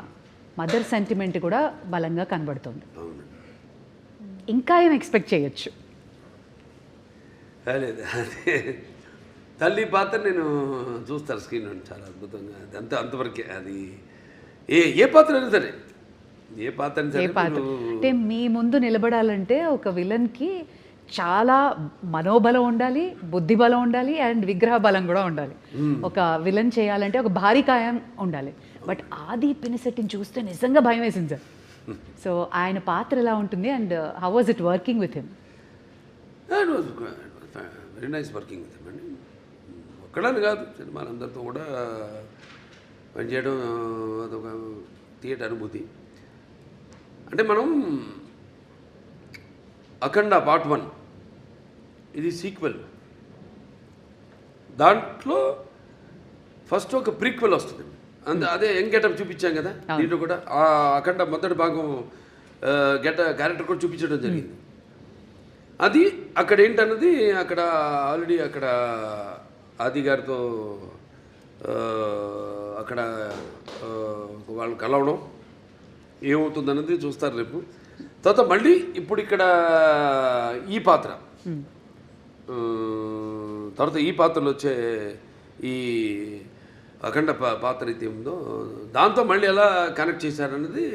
మదర్ సెంటిమెంట్ కూడా బలంగా కనబడుతుంది. ఇంకా ఏం ఎక్స్పెక్ట్ చేయొచ్చు? లేదు, అదే తల్లి పాత్ర నేను చూస్తాను స్క్రీన్ చాలా అద్భుతంగా, అది అంతవరకే. అది ఏ పాత్ర అయినా సరే, ఏ పాత్ర అంటే మీ ముందు నిలబడాలంటే ఒక విలన్కి చాలా మనోబలం ఉండాలి, బుద్ధి బలం ఉండాలి, అండ్ విగ్రహ బలం కూడా ఉండాలి. ఒక విలన్ చేయాలంటే ఒక భారీ కాయం ఉండాలి. బట్ ఆది పినిశెట్టిని చూస్తే నిజంగా భయం వేసింది సార్. సో ఆయన పాత్ర ఎలా ఉంటుంది and how was it working with him? Very nice working with him అండి. ఒక్కడని కాదు, సినిమాలందరితో కూడా పనిచేయడం అదొక థియేటర్ అనుభూతి. అంటే మనం అఖండ పార్ట్ 1 ఇది సీక్వెల్, దాంట్లో ఫస్ట్ ఒక ప్రీక్వెల్ వస్తుంది, అదే యంగ్ గెటప్ చూపించాం కదా దీంట్లో కూడా. ఆ అఖండ మొదటి భాగం క్యారెక్టర్ కూడా చూపించడం జరిగింది. అది అక్కడ ఏంటన్నది అక్కడ ఆల్రెడీ అక్కడ ఆది గారితో అక్కడ వాళ్ళు కలవడం ఏమవుతుందన్నది చూస్తారు రేపు. తర్వాత మళ్ళీ ఇప్పుడు ఇక్కడ ఈ పాత్ర తర్వాత ఈ పాత్రలో వచ్చే ఈ అఖండ పాత్ర అయితే ఉందో దాంతో మళ్ళీ ఎలా కనెక్ట్ చేశారన్నది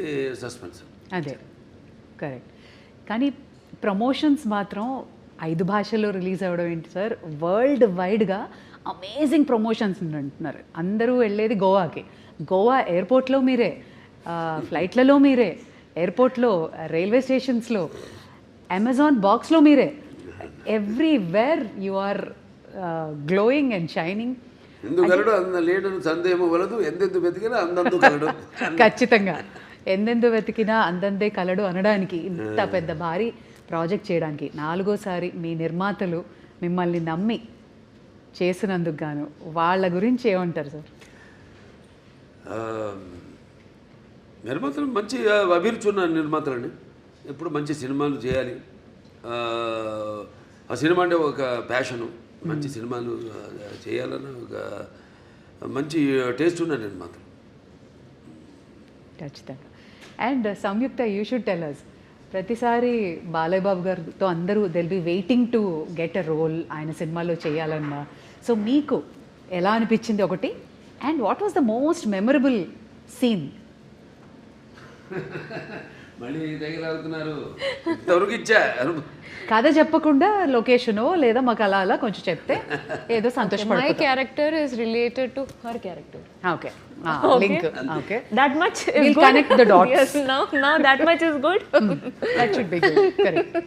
సస్పెన్స్. అదే కరెక్ట్. కానీ ప్రమోషన్స్ మాత్రం 5 భాషల్లో రిలీజ్ అవ్వడం ఏంటి సార్? వరల్డ్ వైడ్గా అమేజింగ్ ప్రమోషన్స్ అంటున్నారు. అందరూ వెళ్ళేది గోవాకి. గోవా ఎయిర్పోర్ట్లో మీరే, ఫ్లైట్లలో మీరే, ఎయిర్పోర్ట్లో, రైల్వే స్టేషన్స్లో, అమెజాన్ బాక్స్లో మీరే, everywhere you are glowing and shining. ఎందుకు కలడు అంద లేడని సందేహం వలదు, ఎందెందు వెతికినా అందందు కలడు. ఖచ్చితంగా ఎందెందు వెతికినా అందందే కలడు అనడానికి, ఇంత పెద్ద భారీ ప్రాజెక్ట్ చేయడానికి 4వసారి మీ నిర్మాతలు మిమ్మల్ని నమ్మి చేసినందుకు గాను వాళ్ళ గురించి ఏమంటారు సార్? నిర్మాతలు మంచి అభిరుచి ఉన్న నిర్మాతలండి. ఎప్పుడు మంచి సినిమాలు చేయాలి, ఆ సినిమా అంటే ఒక ప్యాషను, మంచి సినిమాలు చేయాలని ఒక మంచి టేస్ట్ ఉన్న నిర్మాతలు. ఖచ్చితంగా. And Samyuktha, you should tell us, ప్రతిసారి బాలయ్య బాబు గారితో అందరూ they'll be waiting to get a role ఆయన సినిమాలో చేయాలన్నా. సో మీకు ఎలా అనిపించింది ఒకటి, and what was the most memorable scene? మళ్ళీ తగిలాడుతున్నారు, ఇంతవరకు ఇచ్చా కథ చెప్పకుండా లొకేషనో లేదా మాకు అలా అలా కొంచెం చెప్తే ఏదో My సంతోషపడతాం. character is related to her character. Okay, link. Okay, That much is We'll good. connect the dots. Yes, now that much is good. That should be good. Correct.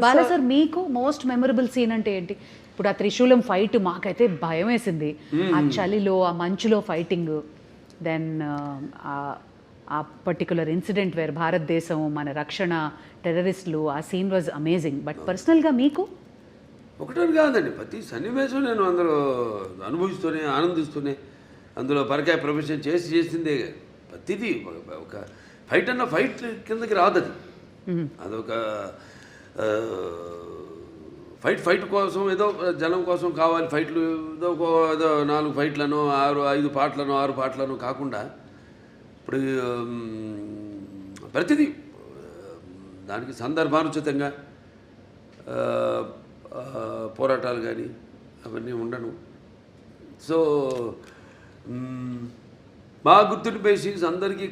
Bala sir, మీకు మోస్ట్ మెమరబుల్ సీన్ అంటే ఏంటి? ఇప్పుడు ఆ త్రిశూలం fight మాకైతే భయం వేసింది. ఆ చలిలో, ఆ మంచులో ఫైటింగ్, దెన్ ఆ పర్టికులర్ ఇన్సిడెంట్ వేర్ భారతదేశం, మన రక్షణ, టెర్రరిస్టులు, ఆ సీన్ వాజ్ అమేజింగ్. బట్ పర్సనల్గా మీకు? ఒకటని కాదండి, ప్రతి సన్నివేశం నేను అందులో అనుభవిస్తూనే ఆనందిస్తూనే అందులో పరకాయ ప్రొఫెషన్ చేసిందే. ప్రతిదీ ఒక ఫైట్ అన్న ఫైట్ కిందకి రాదు. అది అదొక ఫైట్ కోసం ఏదో జనం కోసం కావాలి ఫైట్లు, ఏదో 4 ఫైట్లను 5 పాటలను 6 పాటలను కాకుండా ఇప్పుడు ప్రతిదీ దానికి సందర్భానుచితంగా పోరాటాలు కానీ అవన్నీ ఉండను. సో బాగా గుర్తుండిపోయే సీన్స్, అందరికీ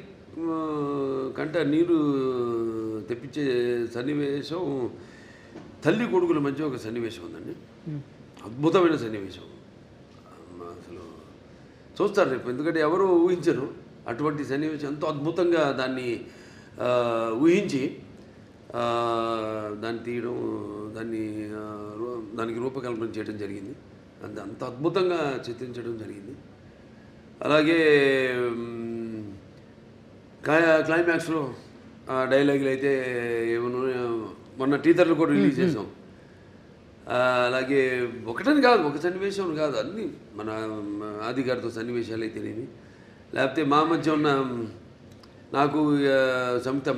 కంట నీరు తెప్పించే సన్నివేశం తల్లి కొడుకుల మధ్య ఒక సన్నివేశం ఉందండి. అద్భుతమైన సన్నివేశం. అసలు చూస్తారు రేపు, ఎందుకంటే ఎవరు ఊహించరు అటువంటి సన్నివేశం. ఎంతో అద్భుతంగా దాన్ని ఊహించి దాన్ని తీయడం, దానికి రూపకల్పన చేయడం జరిగింది. అంత అద్భుతంగా చిత్రించడం జరిగింది. అలాగే క్లైమాక్స్లో డైలాగులు అయితే ఏమన్నా మొన్న టీజర్లు కూడా రిలీజ్ చేసాం. అలాగే ఒకటని కాదు, ఒక సన్నివేశం కాదు, అన్నీ మన ఆది గారితో సన్నివేశాలు అయితేనేమి, లేకపోతే మా మధ్య ఉన్న, నాకు సంయుక్త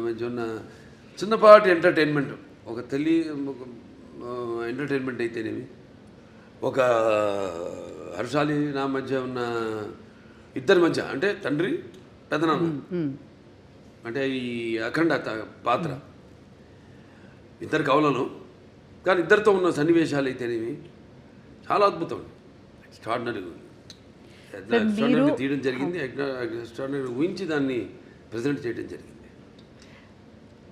మధ్య ఉన్న చిన్నపాటి ఎంటర్టైన్మెంట్, ఒక ఎంటర్టైన్మెంట్ అయితేనేమి, ఒక హర్షాలి నా మధ్య ఉన్న ఇద్దరి మధ్య, అంటే తండ్రి పెదనాన్న, అంటే ఈ అఖండ పాత్ర ఇద్దరు కవులను, కానీ ఇద్దరితో ఉన్న సన్నివేశాలు అయితేనేవి చాలా అద్భుతం. ఎక్స్ట్రాడినరీ తీయడం జరిగింది, ఎక్స్ట్రాడినరీ ఊహించి దాన్ని ప్రజెంట్ చేయడం జరిగింది.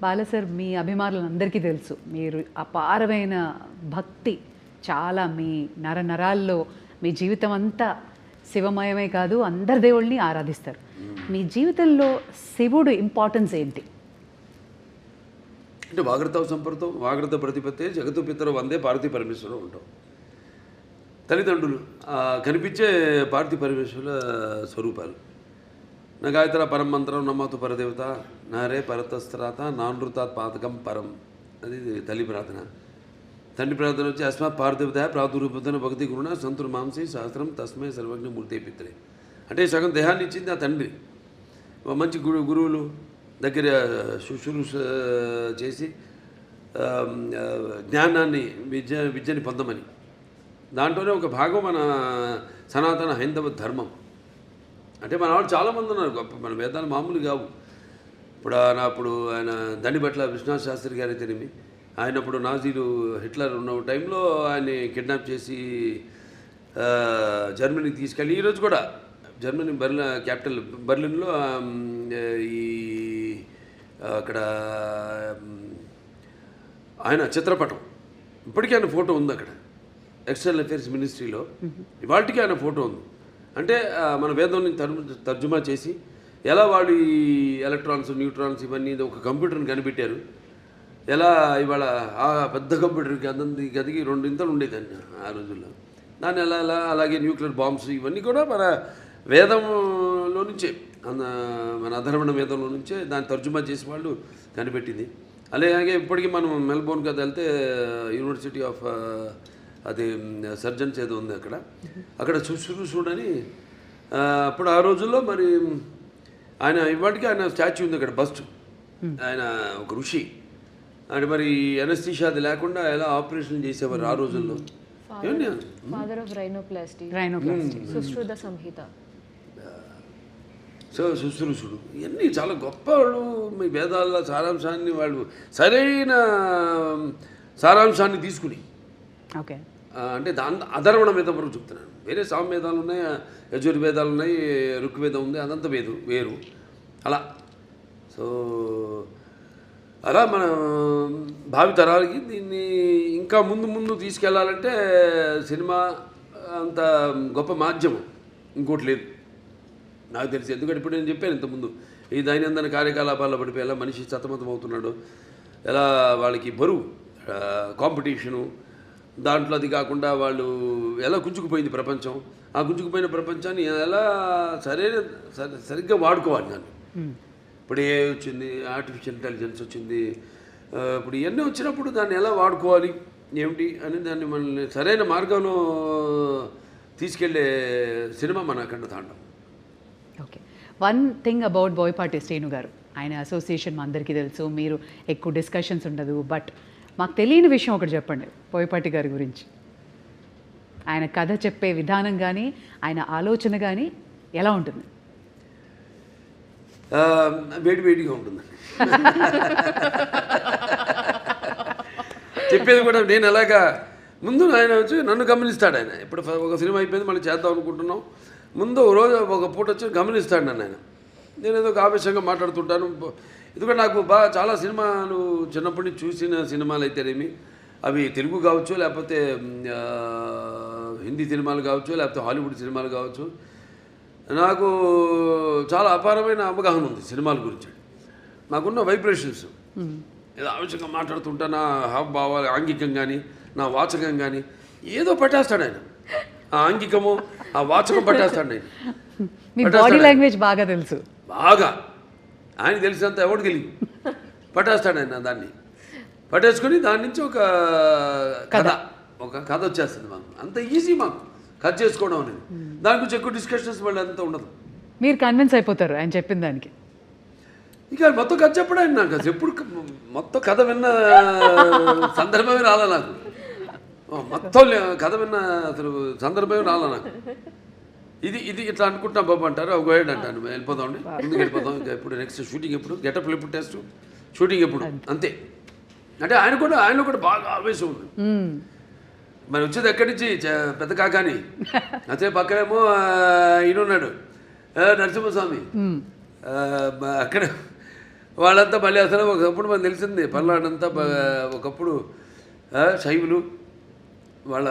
బాల సార్, మీ అభిమానులందరికీ తెలుసు మీరు అపారమైన భక్తి, చాలా మీ నరాల్లో, మీ జీవితం అంతా శివమయమే కాదు, అందరి దేవుళ్ళని ఆరాధిస్తారు. మీ జీవితంలో శివుడు ఇంపార్టెన్స్ ఏంటి? అంటే వాగ్రత సంపర్తం, వాగ్రత ప్రతిపత్తే జగత్తు పితరు వందే పార్వతీ పరమేశ్వరం ఉంటాం. తల్లిదండ్రులు కనిపించే పార్వతీ పరమేశ్వరుల స్వరూపాలు. నా గాయత్ర పరం మంత్రం నమ్మతు పరదేవత నారే పరతస్త్రాత నానృతాత్ పాతకం పరం, అది తల్లి ప్రార్థన. తండ్రి ప్రార్థన వచ్చి అస్మాత్ పార్థివత ప్రాదురూపతన భక్తి గురుణ సంతుర్ మాంసి శాస్త్రం తస్మై సర్వజ్ఞ మూర్తి పిత్రే. అంటే సగం దేహాన్ని ఇచ్చింది ఆ తండ్రి. మంచి గురువులు, దగ్గర శుశ్రూష చేసి జ్ఞానాన్ని విద్యని పొందమని. దాంట్లోనే ఒక భాగం మన సనాతన హైందవ ధర్మం. అంటే మన వాళ్ళు చాలామంది ఉన్నారు గొప్ప, మన వేదాలు మామూలు కావు. అప్పుడు ఆయన దండిబట్ల విశ్వనాథ్ శాస్త్రి గారు అయితేనేమి, ఆయన అప్పుడు నాజీలు హిట్లర్ ఉన్న టైంలో ఆయన్ని కిడ్నాప్ చేసి జర్మనీకి తీసుకెళ్ళి, ఈరోజు కూడా జర్మనీ క్యాపిటల్ బర్లిన్లో ఈ అక్కడ ఆయన చిత్రపటం, ఇప్పటికీ ఆయన ఫోటో ఉంది అక్కడ ఎక్స్టర్నల్ అఫేర్స్ మినిస్ట్రీలో, ఇవాళకి ఆయన ఫోటో ఉంది. అంటే మన వేదంని తర్జుమా చేసి ఎలా వాళ్ళు ఈ ఎలక్ట్రాన్స్ న్యూట్రాన్స్ ఇవన్నీ ఒక కంప్యూటర్ని కనిపెట్టారు, ఎలా ఇవాళ ఆ పెద్ద కంప్యూటర్కి అదంతా గదికి 2 ఇంతలు ఉండేదండి ఆ రోజుల్లో. దాన్ని ఎలా అలాగే న్యూక్లియర్ బాంబ్స్ ఇవన్నీ కూడా మన వేదంలో నుంచే, మన అధర్వణ వేదంలో నుంచే దాన్ని తర్జుమా చేసి వాళ్ళు కనిపెట్టింది. అలాగే ఇప్పటికీ మనం మెల్బోర్న్కి అది వెళ్తే యూనివర్సిటీ ఆఫ్ అది సర్జన్స్ ఏదో ఉంది అక్కడ శుశ్రూషుడని అప్పుడు ఆ రోజుల్లో మరి ఆయన ఇవాటికి ఆయన స్టాచ్యూ ఉంది అక్కడ, బస్ట్. ఆయన ఒక ఋషి. అంటే మరి ఎనస్థీషియా అది లేకుండా ఎలా ఆపరేషన్ చేసేవారు ఆ రోజుల్లో. Father of rhinoplasty, Sushruta Samhita. So శుశ్రూషుడు ఇవన్నీ చాలా గొప్ప వాళ్ళు. మీ వేదాల సారాంశాన్ని వాళ్ళు సరైన సారాంశాన్ని తీసుకుని, ఓకే, అంటే అధర్వణ వేదం వరకు చెప్తున్నాను. వేరే సామవేదాలు ఉన్నాయి, యజుర్వేదాలు ఉన్నాయి, ఋగ్వేదం ఉంది, అదంతా వేరు అలా. సో అలా మన భావితరాలకి దీన్ని ఇంకా ముందు తీసుకెళ్లాలంటే సినిమా అంత గొప్ప మాధ్యమం ఇంకోటి లేదు నాకు తెలిసి. ఎందుకంటే ఇప్పుడు నేను చెప్పాను ఇంతకుముందు, ఈ దైనందిన కార్యకలాపాల్లో పడిపోయి ఎలా మనిషి సతమతం అవుతున్నాడు, ఎలా వాళ్ళకి బరువు, కాంపిటీషను, దాంట్లో అది కాకుండా వాళ్ళు ఎలా గుంజుకుపోయింది ప్రపంచం. ఆ గుంజుకుపోయిన ప్రపంచాన్ని ఎలా సరిగ్గా వాడుకోవాలి దాన్ని. ఇప్పుడు ఏ వచ్చింది, ఆర్టిఫిషియల్ ఇంటెలిజెన్స్ వచ్చింది, ఇప్పుడు ఇవన్నీ వచ్చినప్పుడు దాన్ని ఎలా వాడుకోవాలి ఏమిటి అని దాన్ని మనల్ని సరైన మార్గంలో తీసుకెళ్లే సినిమా మన అఖండ తాండవం. Okay, one thing about Boyapati Srinu గారు, ఆయన అసోసియేషన్ మా అందరికీ తెలుసు, మీరు ఎక్కువ డిస్కషన్స్ ఉండదు, బట్ మాకు తెలియని విషయం ఒకటి చెప్పండి బోయపాటి గారి గురించి. ఆయన కథ చెప్పే విధానం కానీ ఆయన ఆలోచన కానీ ఎలా ఉంటుంది? వేడిగా ఉంటుంది చెప్పేది కూడా. నేను ఎలాగా ముందు ఆయన వచ్చి నన్ను గమనిస్తాడు. ఆయన ఇప్పుడు ఒక సినిమా అయిపోయింది మళ్ళీ చేద్దాం అనుకుంటున్నాం, ముందు రోజు ఒక పూట వచ్చి గమనిస్తాడు నన్ను ఆయన. నేను ఏదో ఆవేశంగా మాట్లాడుతుంటాను. ఎందుకంటే నాకు చాలా సినిమాలు చిన్నప్పటి నుంచి చూసిన సినిమాలు అయితేనేమి, అవి తెలుగు కావచ్చు, లేకపోతే హిందీ సినిమాలు కావచ్చు, లేకపోతే హాలీవుడ్ సినిమాలు కావచ్చు, నాకు చాలా అపారమైన అవగాహన ఉంది సినిమాల గురించి. నాకున్న వైబ్రేషన్స్, ఏదో ఆవేశంగా మాట్లాడుతుంటా, నా హావభావాలు ఆంగికం కానీ నా వాచకం కానీ ఏదో పట్టేస్తాడు ఆయన. ఆ ఆంగికము ఆ వాచకం పట్టేస్తాడు ఆయన. మీ బాడీ లాంగ్వేజ్ బాగా తెలుసు, బాగా ఆయన తెలిసినంత ఎవరికి తెలియదు. పట్టేస్తాడు ఆయన దాన్ని, పట్టేసుకొని దాని నుంచి ఒక కథ వచ్చేస్తుంది మాకు. అంత ఈజీ మాకు కథ చేసుకోవడం అనేది. దాని గురించి ఎక్కువ డిస్కషన్స్ మళ్ళీ అంతా ఉండదు. మీరు కన్విన్స్ అయిపోతారు ఆయన చెప్పిన దానికి. ఇక మొత్తం కథ చెప్పడం ఆయన నాకు అసలు ఎప్పుడు మొత్తం కథ విన్న సందర్భమే రాలే నాకు. మొత్తం కథ విన్న అసలు సందర్భమే రాలే నాకు. ఇది ఇట్లా అనుకుంటున్నాం బాబు అంటారు, ఒక గైడ్ అంటాను, వెళ్ళిపోదాం అండి, ముందుకు వెళ్ళిపోదాం. ఇంకా ఎప్పుడు నెక్స్ట్ షూటింగ్ ఎప్పుడు, గెటప్లు ఎప్పుడు, టెస్ట్ షూటింగ్ ఎప్పుడు, అంతే. అంటే ఆయనలో కూడా బాగా ఆవేశం ఉంది. మరి వచ్చేది ఎక్కడి నుంచి, పెద్ద కాకాని, అదే పక్కనేమో ఈయన ఉన్నాడు నరసింహస్వామి, అక్కడ వాళ్ళంతా మళ్ళీ అసలు ఒకప్పుడు మనకు తెలిసింది పల్నాడంతా ఒకప్పుడు శైవులు, వాళ్ళ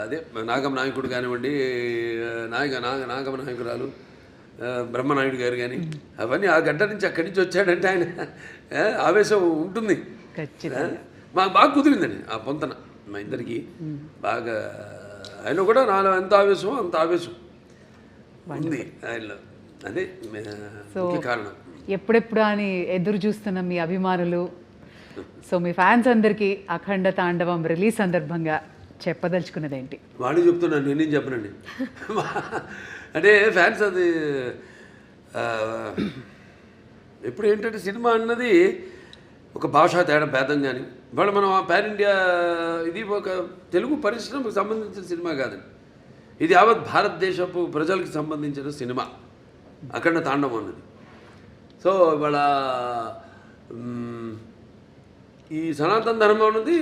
అదే నాగమ నాయకుడు కానివ్వండి, నాగమ నాయకురాలు బ్రహ్మనాయుడు గారు కానీ, అవన్నీ ఆ గంట నుంచి అక్కడి నుంచి వచ్చాడంటే ఆయన ఆవేశం ఉంటుంది. మాకు బాగా కుదిరిందండి ఆ పొంతన మా ఇద్దరికి బాగా. ఆయన కూడా నాలో ఎంత ఆవేశం అంత ఆవేశం ఉంది ఆయనలో. అదే ముఖ్య కారణం. ఎప్పుడెప్పుడు అని ఎదురు చూస్తున్న మీ అభిమానులు, సో మీ ఫ్యాన్స్ అందరికీ అఖండ తాండవం రిలీజ్ సందర్భంగా చెప్పదలుచుకున్నది ఏంటి? వాళ్ళు చెప్తున్నాను, నేనేం చెప్పనండి. అంటే ఫ్యాన్స్ అది ఇప్పుడు ఏంటంటే సినిమా అన్నది ఒక భాషా తేడా భేదం కానీ ఇవాళ మనం ఆ పాన్ ఇండియా ఇది ఒక తెలుగు పరిశ్రమకు సంబంధించిన సినిమా కాదండి, ఇది యావత్ భారతదేశపు ప్రజలకు సంబంధించిన సినిమా అఖండ తాండవం అన్నది. సో ఇవాళ ఈ సనాతన ధర్మం ఉన్నది,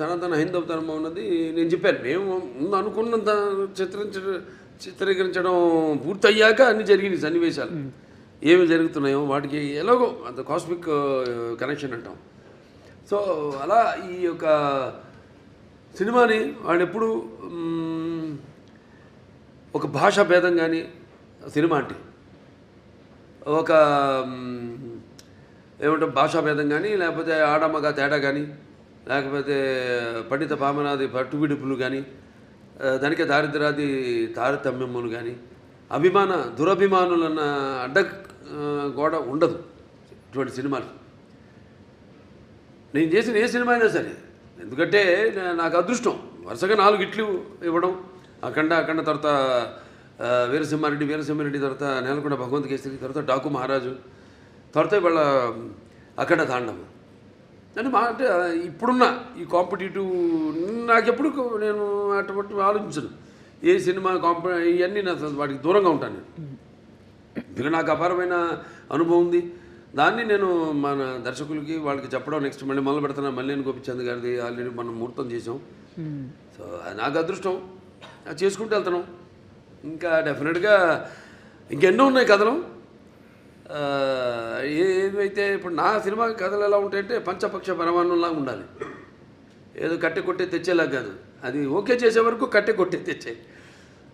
సనాతన హైందవ ధర్మం ఉన్నది నేను చెప్పాను. మేము ముందు అనుకున్నంత చిత్రీకరించడం పూర్తయ్యాక అన్నీ జరిగినాయి సన్నివేశాలు, ఏమి జరుగుతున్నాయో వాటికి ఎలాగో అంత కాస్మిక్ కనెక్షన్ అంటాం. సో అలా ఈ యొక్క సినిమాని వాళ్ళు ఎప్పుడు ఒక భాషా భేదం కానీ సినిమా అంటే ఒక ఏమంటే భాషా భేదం కానీ లేకపోతే ఆడమ్మగా తేడా కానీ లేకపోతే పండిత పామనాది పట్టువిడుపులు కానీ దానికే దారిద్రాది తారతమ్యములు కానీ దురభిమానులన్న అడ్డ గోడ ఉండదు ఇటువంటి సినిమాలు. నేను చేసిన ఏ సినిమా అయినా సరే, ఎందుకంటే నాకు అదృష్టం వరుసగా 4 హిట్లు ఇవ్వడం, అఖండ తర్వాత వీరసింహారెడ్డి తర్వాత నేలకొండ భగవంత్ కేసరి, తర్వాత డాకు మహారాజు, తర్వాత ఇవాళ అఖండ తాండవం అని అంటే ఇప్పుడున్న ఈ కాంపిటేటివ్ నాకెప్పుడు నేను అటువంటి ఆలోచించను. ఏ సినిమా ఇవన్నీ నాకు వాటికి దూరంగా ఉంటాను నేను. ఇలా నాకు అపారమైన అనుభవం ఉంది, దాన్ని నేను మన దర్శకులకి వాళ్ళకి చెప్పడం. నెక్స్ట్ మళ్ళీ మొదలు పెడుతున్నా మల్లేని గోపిచంద్ గారిది ఆల్రెడీ మనం ముహూర్తం చేసాం. సో నాకు అదృష్టం, అది చేసుకుంటూ వెళ్తున్నాం. ఇంకా డెఫినెట్గా ఇంకెన్నో ఉన్నాయి కథలు. ఏదైతే ఇప్పుడు నా సినిమా కథలు ఎలా ఉంటాయంటే పంచపక్ష పరమాన్నంలాగా ఉండాలి, ఏదో కట్టె కొట్టే తెచ్చేలా కాదు. అది ఓకే చేసే వరకు కట్టె కొట్టే తెచ్చే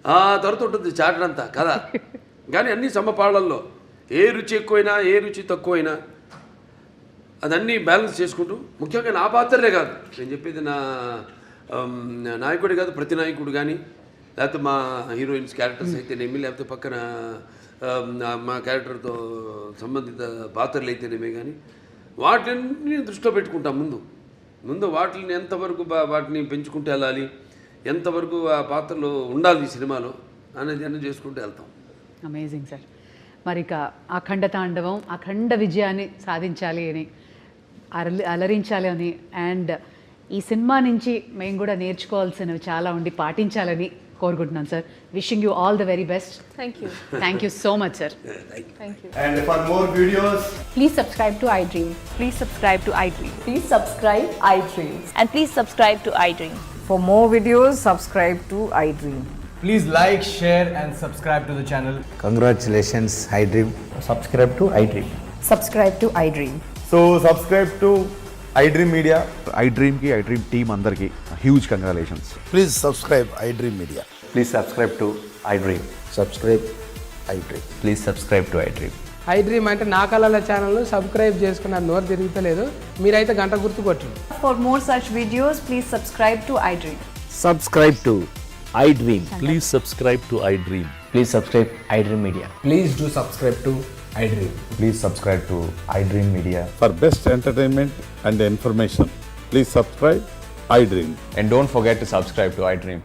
ఆ తర్వాత ఉంటుంది చాటంతా కథ. కానీ అన్ని సమపాళ్ళల్లో ఏ రుచి ఎక్కువైనా ఏ రుచి తక్కువైనా అదన్నీ బ్యాలెన్స్ చేసుకుంటూ, ముఖ్యంగా నా పాత్రలే కాదు నేను చెప్పేది, నా నాయకుడే కాదు ప్రతి నాయకుడు కానీ, లేకపోతే మా హీరోయిన్స్ క్యారెక్టర్స్ అయితేనేమి, లేకపోతే పక్కన మా క్యారెక్టర్తో సంబంధిత పాత్రలు అయితేనేమే కానీ వాటిని దృష్టిలో పెట్టుకుంటాం. ముందు వాటిని ఎంతవరకు వాటిని పెంచుకుంటూ వెళ్ళాలి, ఎంతవరకు ఆ పాత్రలు ఉండాలి ఈ సినిమాలో అనేది అన్నీ చేసుకుంటూ వెళ్తాం. Amazing sir. మరి ఇక అఖండ తాండవం అఖండ విజయాన్ని సాధించాలి అని, అలరించాలి అని, అండ్ ఈ సినిమా నుంచి మేము కూడా నేర్చుకోవాల్సినవి చాలా ఉండి పాటించాలని కోరుకుంటున్నాను sir. Wishing you all the very best. Thank you so much sir. And for more videos, Please subscribe to iDream. Please subscribe to iDream. Please subscribe iDream. And please subscribe to iDream. For more videos, subscribe to iDream. please like, share and subscribe to the channel. Congratulations, iDream. Subscribe to iDream. Subscribe to iDream. So subscribe to iDream Media. iDream team andarki huge congratulations. Please subscribe iDream Media. Please subscribe to iDream. Subscribe iDream. Please subscribe to iDream. iDream అంటే నా కళల ఛానల్ను subscribe చేసుకున్న నోరు తిరుగుతలేదు, మీరైతే గంట గుర్తు కొట్టండి. For more such videos, please subscribe to iDream. Subscribe to iDream. Please subscribe to iDream. Please subscribe iDream Media. Please do subscribe to iDream. Please subscribe to iDream Media. For best entertainment and information, please subscribe iDream. And don't forget to subscribe to iDream.